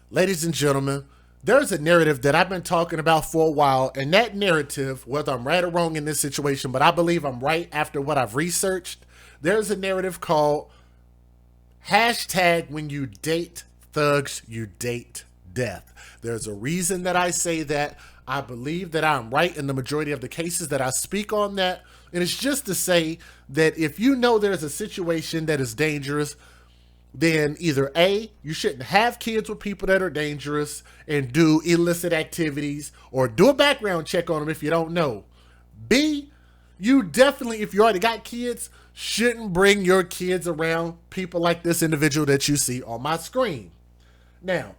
Ladies and gentlemen, there's a narrative that I've been talking about for a while, and that narrative, whether I'm right or wrong in this situation, but I believe I'm right after what I've researched, there's a narrative called hashtag when you date thugs, you date death. There's a reason that I say that. I believe that I'm right in the majority of the cases that I speak on that. And it's just to say that if you know there's a situation that is dangerous, then either A, you shouldn't have kids with people that are dangerous and do illicit activities, or do a background check on them if you don't know. B, you definitely, if you already got kids, shouldn't bring your kids around people like this individual that you see on my screen. Now,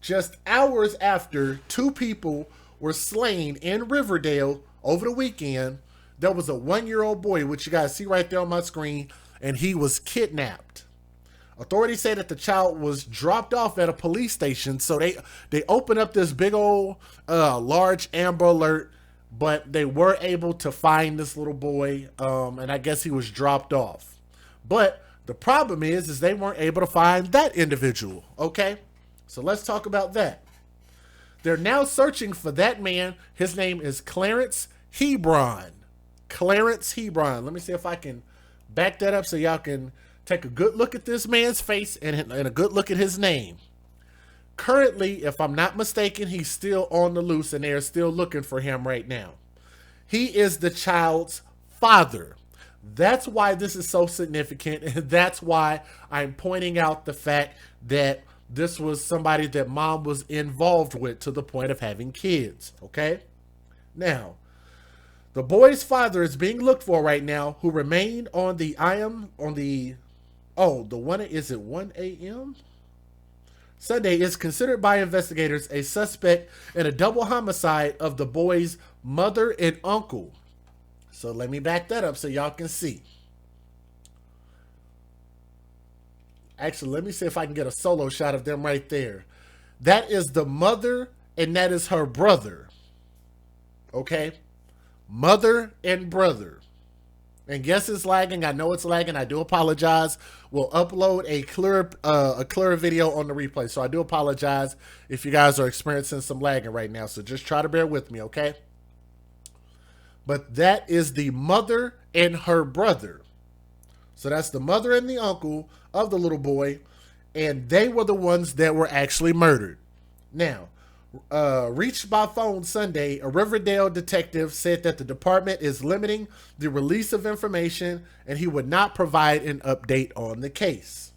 just hours after two people were slain in Riverdale over the weekend, there was a 1 year old boy, which you guys see right there on my screen, and he was kidnapped. Authorities say that the child was dropped off at a police station, so they opened up this big old large Amber Alert, but they were able to find this little boy, and I guess he was dropped off. But the problem is they weren't able to find that individual. Okay, so let's talk about that. They're now searching for that man. His name is Clarence Hebron. Clarence Hebron. Let me see if I can back that up so y'all can take a good look at this man's face and a good look at his name. Currently, if I'm not mistaken, he's still on the loose and they're still looking for him right now. He is the child's father. That's why this is so significant. And that's why I'm pointing out the fact that this was somebody that mom was involved with to the point of having kids. Okay? Now, the boy's father is being looked for right now, who remained on the the one, is it 1 a.m.? Sunday, is considered by investigators a suspect in a double homicide of the boy's mother and uncle. So let me back that up so y'all can see. Actually, let me see if I can get a solo shot of them right there. That is the mother and that is her brother. Okay? Mother and brother. And yes, it's lagging. I know it's lagging. I do apologize. We'll upload a clearer video on the replay. So I do apologize if you guys are experiencing some lagging right now. So just try to bear with me, okay? But that is the mother and her brother. So that's the mother and the uncle of the little boy. And they were the ones that were actually murdered. Now, reached by phone Sunday, a Riverdale detective said that the department is limiting the release of information and he would not provide an update on the case.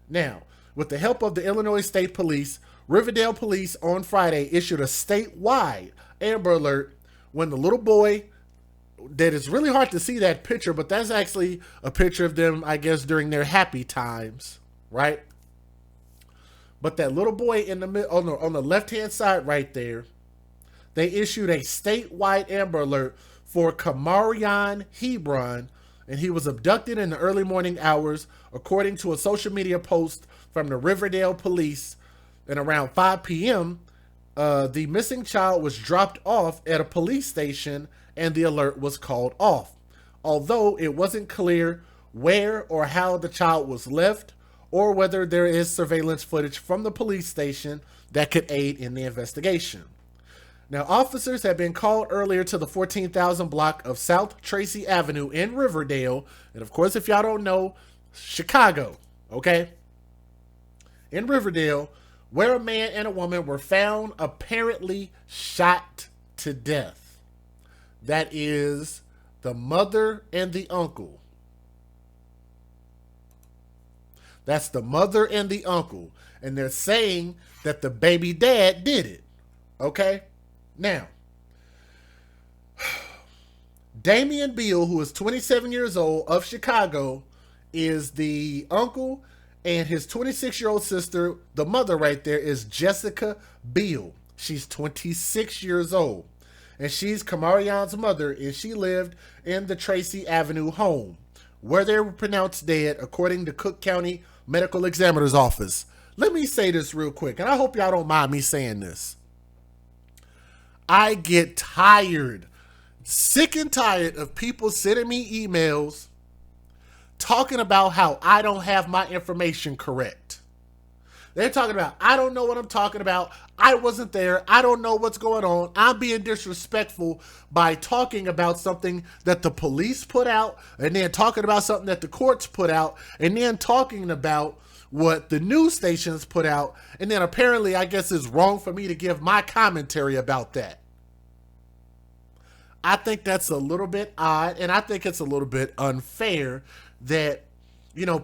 Now, with the help of the Illinois State Police, Riverdale Police on Friday issued a statewide Amber Alert when the little boy, that is really hard to see that picture, but that's actually a picture of them, I guess, during their happy times, right? But that little boy in the mid, on the left-hand side right there, they issued a statewide Amber Alert for Kamarion Hebron, and he was abducted in the early morning hours, according to a social media post from the Riverdale Police. And around 5 p.m., the missing child was dropped off at a police station, and the alert was called off. Although it wasn't clear where or how the child was left, or whether there is surveillance footage from the police station that could aid in the investigation. Now, officers had been called earlier to the 14,000 block of South Tracy Avenue in Riverdale, and of course, if y'all don't know, Chicago, okay? In Riverdale, where a man and a woman were found apparently shot to death. That is the mother and the uncle. That's the mother and the uncle. And they're saying that the baby dad did it. Okay? Now, Damian Beal, who is 27 years old, of Chicago, is the uncle, and his 26-year-old sister, the mother right there, is Jessica Beal. She's 26 years old. And she's Kamarion's mother, and she lived in the Tracy Avenue home, where they were pronounced dead, according to Cook County Medical Examiner's Office. Let me say this real quick, and I hope y'all don't mind me saying this. I get tired, sick and tired of people sending me emails talking about how I don't have my information correct. They're talking about, I don't know what I'm talking about. I wasn't there. I don't know what's going on. I'm being disrespectful by talking about something that the police put out, and then talking about something that the courts put out, and then talking about what the news stations put out. And then apparently, I guess it's wrong for me to give my commentary about that. I think that's a little bit odd, and I think it's a little bit unfair that,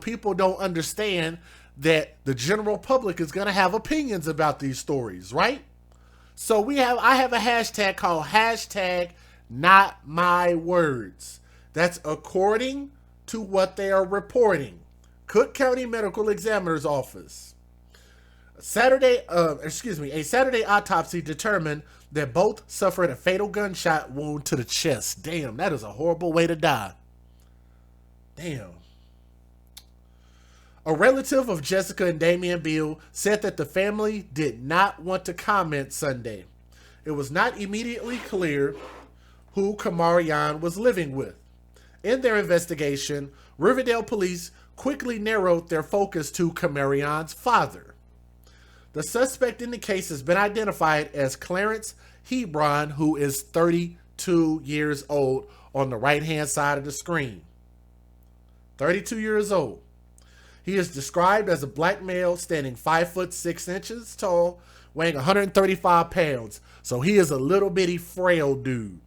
people don't understand that the general public is going to have opinions about these stories, right? So I have a hashtag called hashtag not my words. That's according to what they are reporting. Cook County Medical Examiner's Office. A Saturday autopsy determined that both suffered a fatal gunshot wound to the chest. Damn, that is a horrible way to die. Damn. A relative of Jessica and Damian Beal said that the family did not want to comment Sunday. It was not immediately clear who Kamarian was living with. In their investigation, Riverdale police quickly narrowed their focus to Kamarian's father. The suspect in the case has been identified as Clarence Hebron, who is 32 years old, on the right-hand side of the screen. 32 years old. He is described as a black male standing 5 foot 6 inches tall, weighing 135 pounds. So he is a little bitty frail dude.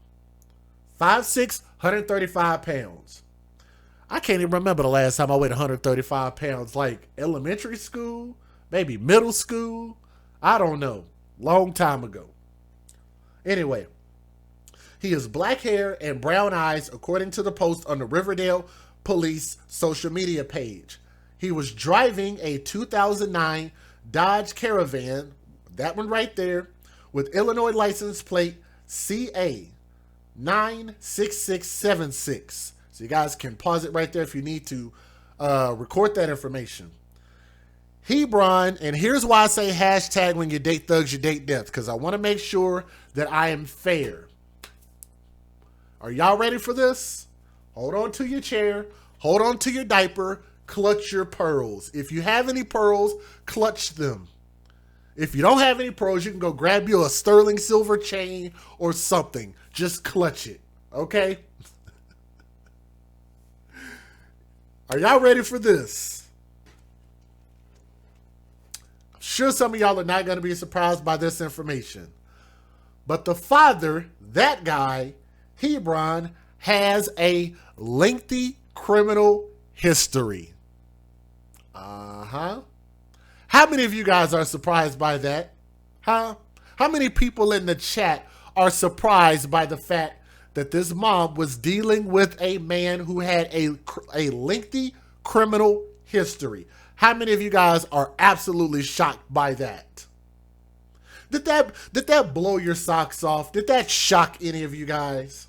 5'6", 135 pounds. I can't even remember the last time I weighed 135 pounds, like elementary school, maybe middle school. I don't know. Long time ago. Anyway, he has black hair and brown eyes, according to the post on the Riverdale Police social media page. He was driving a 2009 Dodge Caravan, that one right there, with Illinois license plate CA 96676. So you guys can pause it right there if you need to record that information. Hebron, and here's why I say hashtag when you date thugs, you date death, because I want to make sure that I am fair. Are y'all ready for this? Hold on to your chair, hold on to your diaper, clutch your pearls. If you have any pearls, clutch them. If you don't have any pearls, you can go grab you a sterling silver chain or something. Just clutch it, okay? Are y'all ready for this? I'm sure some of y'all are not going to be surprised by this information. But the father, that guy, Hebron, has a lengthy criminal history. How many of you guys are surprised by that? Huh? How many people in the chat are surprised by the fact that this mom was dealing with a man who had a lengthy criminal history? How many of you guys are absolutely shocked by that? Did that blow your socks off? Did that shock any of you guys?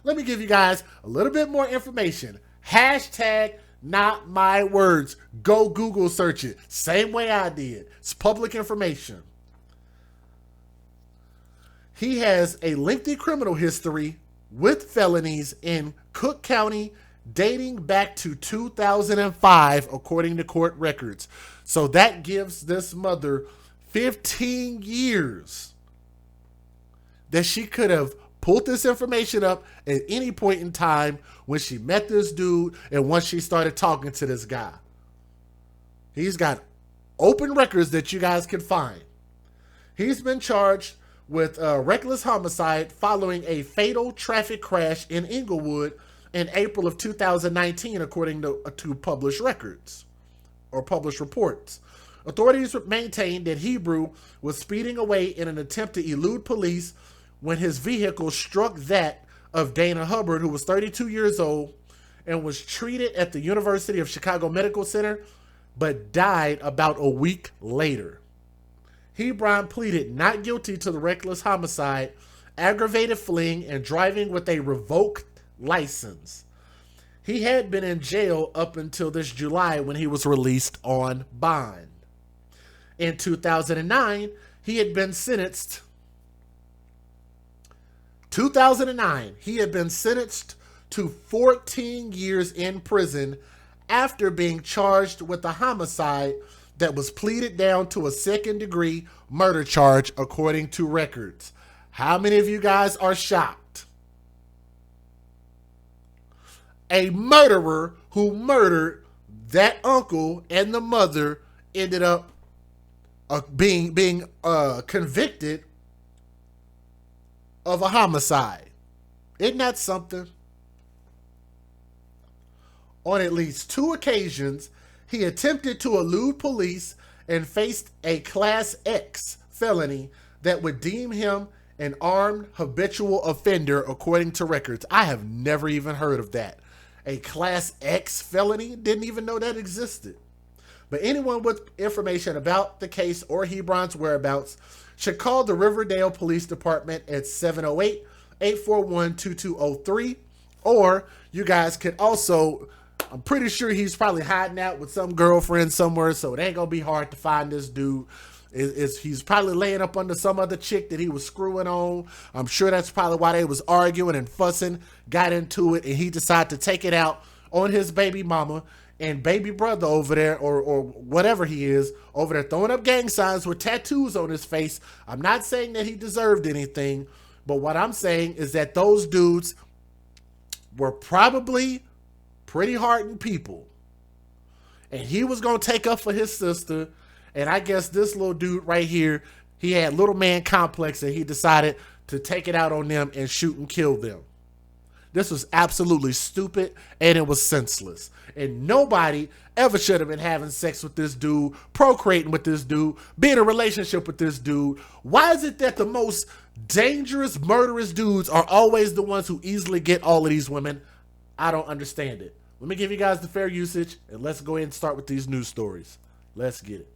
Let me give you guys a little bit more information. Hashtag not my words. Go Google search it. Same way I did. It's public information. He has a lengthy criminal history with felonies in Cook County dating back to 2005, according to court records. So that gives this mother 15 years that she could have pulled this information up at any point in time when she met this dude and once she started talking to this guy. He's got open records that you guys can find. He's been charged with reckless homicide following a fatal traffic crash in Inglewood in April of 2019, according to published records or published reports. Authorities maintained that Hebrew was speeding away in an attempt to elude police when his vehicle struck that of Dana Hubbard, who was 32 years old and was treated at the University of Chicago Medical Center, but died about a week later. Hebron pleaded not guilty to the reckless homicide, aggravated fleeing, and driving with a revoked license. He had been in jail up until this July when he was released on bond. In 2009, he had been sentenced to 14 years in prison after being charged with a homicide that was pleaded down to a second-degree murder charge according to records. How many of you guys are shocked? A murderer who murdered that uncle and the mother ended up being convicted of a homicide. Isn't that something? On at least 2 occasions, he attempted to elude police and faced a Class X felony that would deem him an armed habitual offender according to records. I have never even heard of that. A Class X felony? Didn't even know that existed. But anyone with information about the case or Hebron's whereabouts should call the Riverdale Police Department at 708-841-2203. Or you guys could also, I'm pretty sure he's probably hiding out with some girlfriend somewhere, so it ain't gonna be hard to find this dude. He's probably laying up under some other chick that he was screwing on. I'm sure that's probably why they was arguing and fussing, got into it, and he decided to take it out on his baby mama and baby brother over there, or whatever he is, over there throwing up gang signs with tattoos on his face. I'm not saying that he deserved anything, but what I'm saying is that those dudes were probably pretty hardened people. And he was going to take up for his sister. And I guess this little dude right here, he had little man complex and he decided to take it out on them and shoot and kill them. This was absolutely stupid and it was senseless. And nobody ever should have been having sex with this dude, procreating with this dude, being in a relationship with this dude. Why is it that the most dangerous, murderous dudes are always the ones who easily get all of these women? I don't understand it. Let me give you guys the fair usage and let's go ahead and start with these news stories. Let's get it.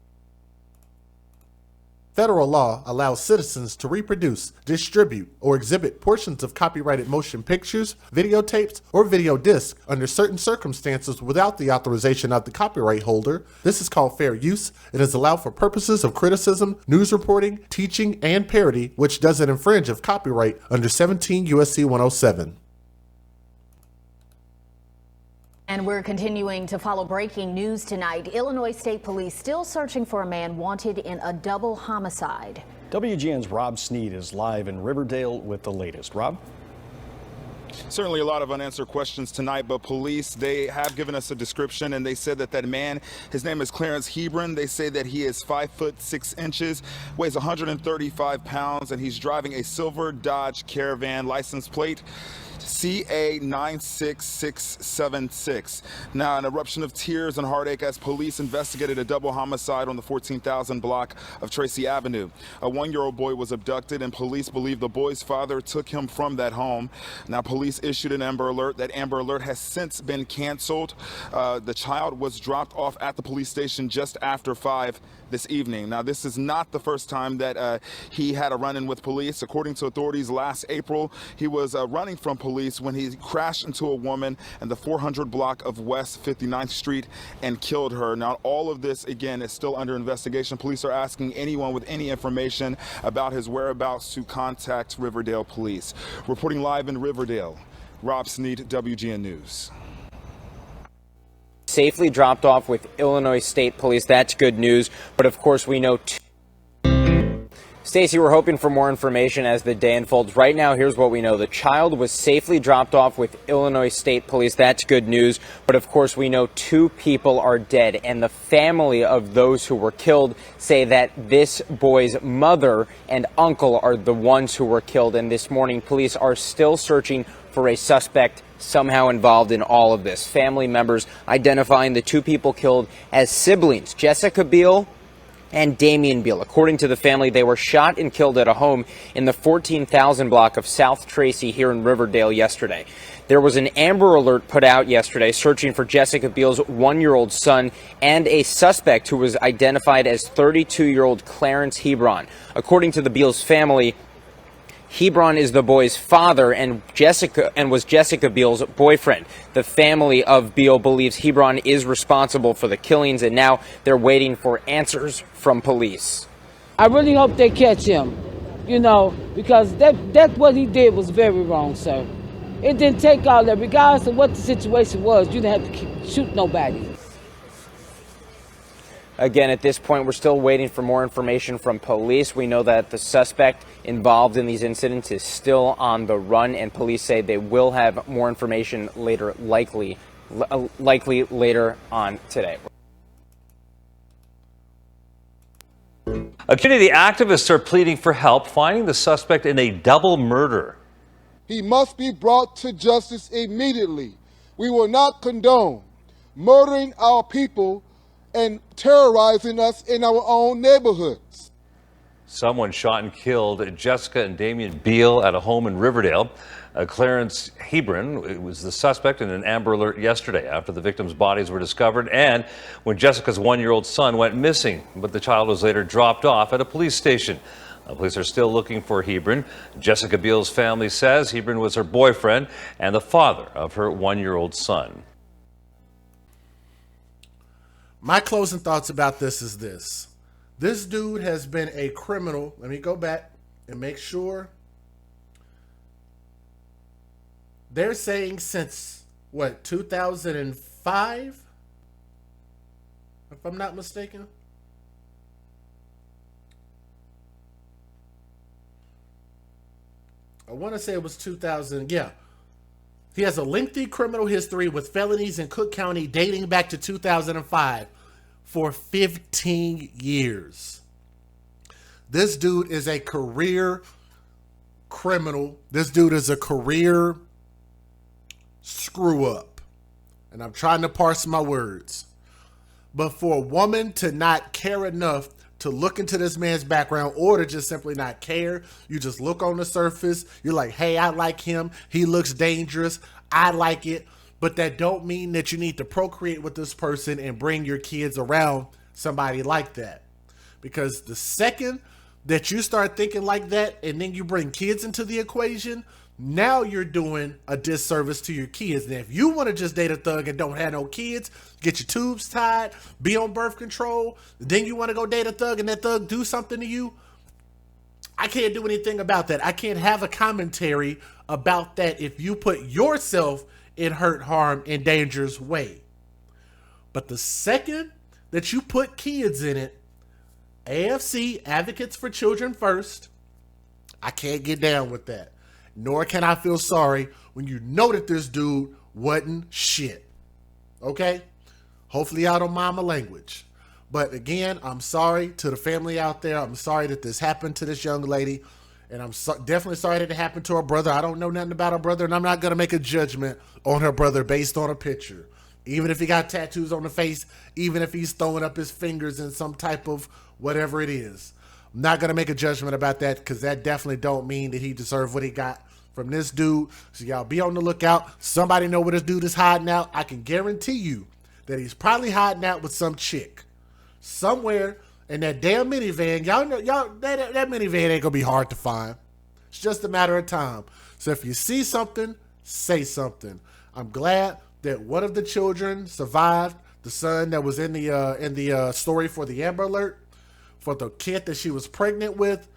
Federal law allows citizens to reproduce, distribute, or exhibit portions of copyrighted motion pictures, videotapes, or video discs under certain circumstances without the authorization of the copyright holder. This is called fair use. It is allowed for purposes of criticism, news reporting, teaching, and parody, which doesn't infringe of copyright under 17 U.S.C. 107. And we're continuing to follow breaking news tonight. Illinois State Police still searching for a man wanted in a double homicide. WGN's Rob Sneed is live in Riverdale with the latest. Rob? Certainly a lot of unanswered questions tonight, but police, they have given us a description and they said that man, his name is Clarence Hebron. They say that he is 5'6", weighs 135 pounds, and he's driving a silver Dodge Caravan, license plate CA96676. Now, an eruption of tears and heartache as police investigated a double homicide on the 14,000 block of Tracy Avenue. A 1-year-old boy was abducted, and police believe the boy's father took him from that home. Now, police issued an Amber Alert. That Amber Alert has since been canceled. The child was dropped off at the police station just after 5 this evening. Now, this is not the first time that he had a run-in with police. According to authorities, last April, he was running from police when he crashed into a woman in the 400 block of West 59th Street and killed her. Now, all of this, again, is still under investigation. Police are asking anyone with any information about his whereabouts to contact Riverdale Police. Reporting live in Riverdale, Rob Sneed, WGN News. Safely dropped off with Illinois State Police. That's good news. But of course, we know Stacey, we're hoping for more information as the day unfolds. Right now, here's what we know. The child was safely dropped off with Illinois State Police. That's good news. But of course, we know 2 people are dead, and the family of those who were killed say that this boy's mother and uncle are the ones who were killed. And this morning, police are still searching for a suspect somehow involved in all of this. Family members identifying the 2 people killed as siblings, Jessica Beal and Damian Beal. According to the family, they were shot and killed at a home in the 14,000 block of South Tracy here in Riverdale yesterday. There was an Amber Alert put out yesterday searching for Jessica Beal's 1-year-old son and a suspect who was identified as 32-year-old Clarence Hebron. According to the Beals family, Hebron is the boy's father and was Jessica Beal's boyfriend. The family of Beal believes Hebron is responsible for the killings, and now they're waiting for answers from police. I really hope they catch him, because that what he did was very wrong, sir. It didn't take all that. Regardless of what the situation was, you didn't have to shoot nobody. Again, at this point, we're still waiting for more information from police. We know that the suspect involved in these incidents is still on the run, and police say they will have more information later, likely later on today. A community activists are pleading for help finding the suspect in a double murder. He must be brought to justice immediately. We will not condone murdering our people and terrorizing us in our own neighborhoods. Someone shot and killed Jessica and Damian Beal at a home in Riverdale. Clarence Hebron was the suspect in an Amber Alert yesterday after the victims' bodies were discovered and when Jessica's one-year-old son went missing, but the child was later dropped off at a police station. Police are still looking for Hebron. Jessica Beal's family says Hebron was her boyfriend and the father of her one-year-old son. My closing thoughts about this is this. This dude has been a criminal. Let me go back and make sure. They're saying since, what, 2005? If I'm not mistaken. I want to say it was 2000. Yeah. He has a lengthy criminal history with felonies in Cook County dating back to 2005 for 15 years. This dude is a career criminal. This dude is a career screw up. And I'm trying to parse my words. But for a woman to not care enough to look into this man's background or to just simply not care, you just look on the surface, you're like, hey, I like him, he looks dangerous, I like it, but that don't mean that you need to procreate with this person and bring your kids around somebody like that. Because the second that you start thinking like that and then you bring kids into the equation, now you're doing a disservice to your kids. Now, if you want to just date a thug and don't have no kids, get your tubes tied, be on birth control, then you want to go date a thug and that thug do something to you, I can't do anything about that. I can't have a commentary about that if you put yourself in hurt, harm, and danger's way. But the second that you put kids in it, AFC, Advocates for Children First, I can't get down with that. Nor can I feel sorry when you know that this dude wasn't shit. Okay? Hopefully I don't mind my language. But again, I'm sorry to the family out there. I'm sorry that this happened to this young lady. And I'm definitely sorry that it happened to her brother. I don't know nothing about her brother, and I'm not going to make a judgment on her brother based on a picture. Even if he got tattoos on the face, even if he's throwing up his fingers in some type of whatever it is. I'm not going to make a judgment about that because that definitely don't mean that he deserved what he got from this dude. So y'all be on the lookout. Somebody know where this dude is hiding out. I can guarantee you that he's probably hiding out with some chick somewhere in that damn minivan. Y'all know, that minivan ain't gonna be hard to find. It's just a matter of time. So if you see something, say something. I'm glad that one of the children survived. The son that was in the story for the Amber Alert, for the kid that she was pregnant with.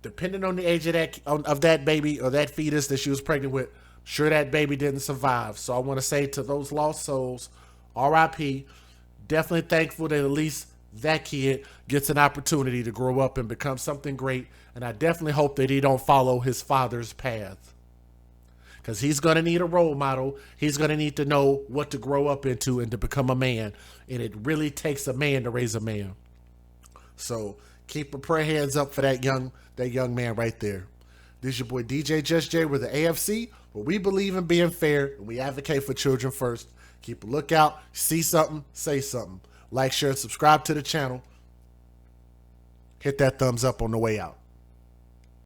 Depending on the age of that baby or that fetus that she was pregnant with, sure that baby didn't survive. So I want to say to those lost souls, RIP. Definitely thankful that at least that kid gets an opportunity to grow up and become something great. And I definitely hope that he don't follow his father's path. Because he's going to need a role model. He's going to need to know what to grow up into and to become a man. And it really takes a man to raise a man. So keep a prayer hands up for that young man right there. This is your boy DJ Just J with the AFC, where we believe in being fair and we advocate for children first. Keep a lookout. See something, say something. Like, share, subscribe to the channel. Hit that thumbs up on the way out.